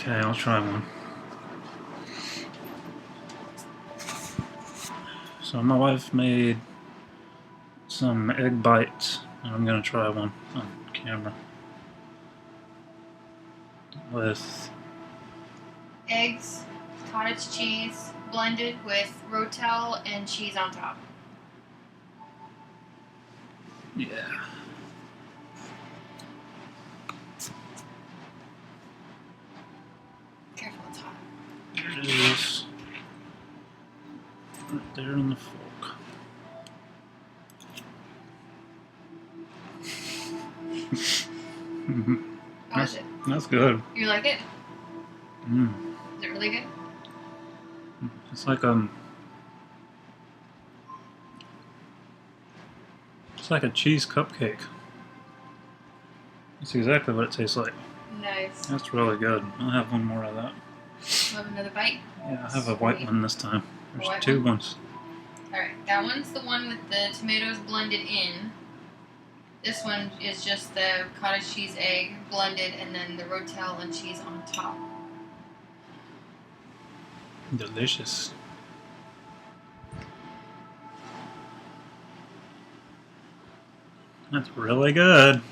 Okay, I'll try one. So my wife made some egg bites, and I'm gonna try one on camera. With eggs, cottage cheese, blended with rotel and cheese on top. yeah. Careful, it's hot. There it is. Right there in the fork. How is it? That's good. You like it? Mm. Is it really good? It's like it's like a cheese cupcake. That's exactly what it tastes like. Nice. That's really good. I'll have one more of that. You have another bite? Yeah, I have a white one this time. There's White two one? ones. Alright, that one's the one with the tomatoes blended in. This one is just the cottage cheese egg blended and then the rotel and cheese on top. Delicious. That's really good. There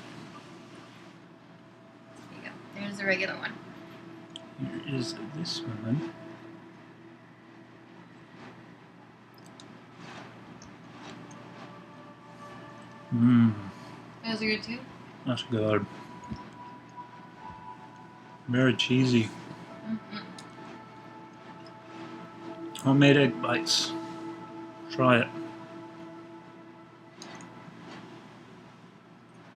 you go. There's the regular one. Here is this one. Mmm, Those are good too? that's good. Very cheesy. Mm-hmm. Homemade egg bites. Try it.